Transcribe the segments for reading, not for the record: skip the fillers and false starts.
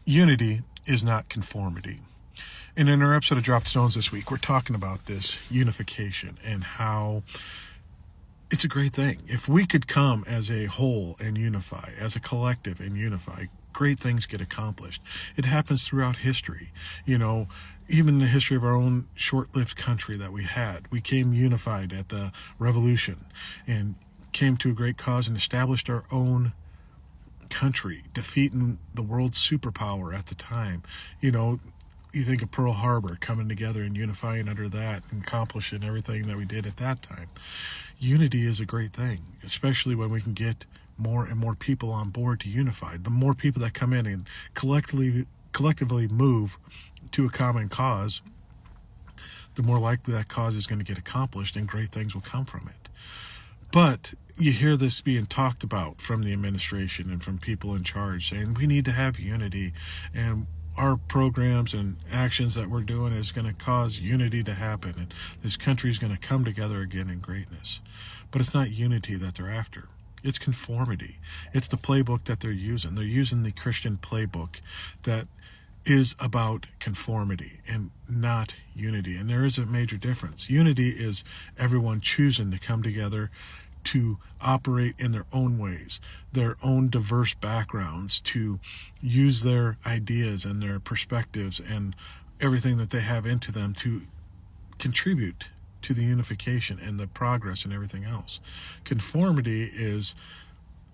Unity is not conformity. And in our episode of Drop Stones this week, we're talking about this unification and how it's a great thing. If we could come as a whole and unify, as a collective and unify, great things get accomplished. It happens throughout history. Even in the history of our own short-lived country that we had, we came unified at the revolution and came to a great cause and established our own country, defeating the world's superpower at the time. You think of Pearl Harbor, coming together and unifying under that and accomplishing everything that we did at that time. Unity is a great thing, especially when we can get more and more people on board to unify. The more people that come in and collectively move to a common cause, the more likely that cause is going to get accomplished and great things will come from it. But you hear this being talked about from the administration and from people in charge saying we need to have unity, and our programs and actions that we're doing is going to cause unity to happen, and this country is going to come together again in greatness. But it's not unity that they're after. It's conformity. It's the playbook that they're using. They're using the Christian playbook that is about conformity and not unity. And there is a major difference. Unity is everyone choosing to come together to operate in their own ways, their own diverse backgrounds, to use their ideas and their perspectives and everything that they have into them to contribute to the unification and the progress and everything else. Conformity is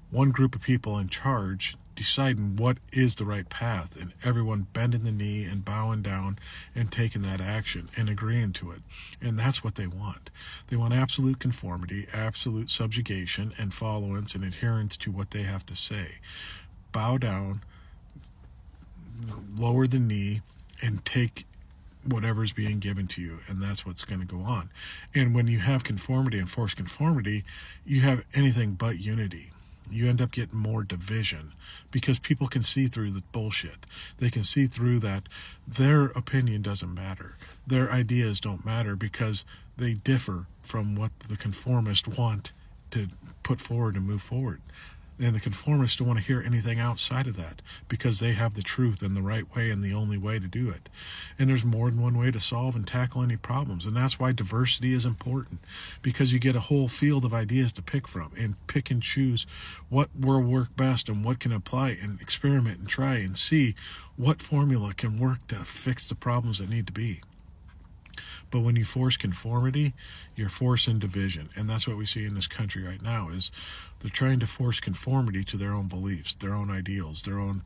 one group of people in charge deciding what is the right path, and everyone bending the knee and bowing down and taking that action and agreeing to it. And that's what they want. They want absolute conformity, absolute subjugation and followance and adherence to what they have to say. Bow down, lower the knee, and take whatever's being given to you, and that's what's going to go on. And when you have conformity and forced conformity, you have anything but unity. You end up getting more division because people can see through the bullshit. They can see through that their opinion doesn't matter. Their ideas don't matter because they differ from what the conformists want to put forward and move forward. And the conformists don't want to hear anything outside of that because they have the truth and the right way and the only way to do it. And there's more than one way to solve and tackle any problems. And that's why diversity is important, because you get a whole field of ideas to pick from and pick and choose what will work best and what can apply and experiment and try and see what formula can work to fix the problems that need to be. But when you force conformity, you're forcing division. And that's what we see in this country right now is they're trying to force conformity to their own beliefs, their own ideals, their own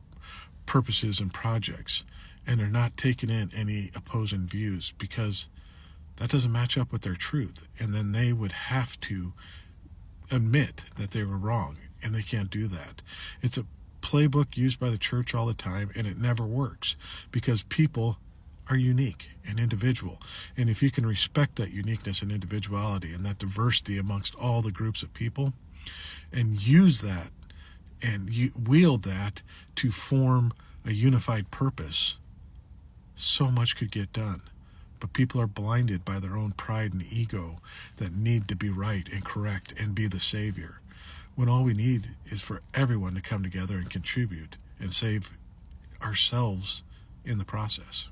purposes and projects. And they're not taking in any opposing views because that doesn't match up with their truth. And then they would have to admit that they were wrong, and they can't do that. It's a playbook used by the church all the time, and it never works because people are unique and individual. And if you can respect that uniqueness and individuality and that diversity amongst all the groups of people and use that and wield that to form a unified purpose, so much could get done. But people are blinded by their own pride and ego that need to be right and correct and be the savior, when all we need is for everyone to come together and contribute and save ourselves in the process.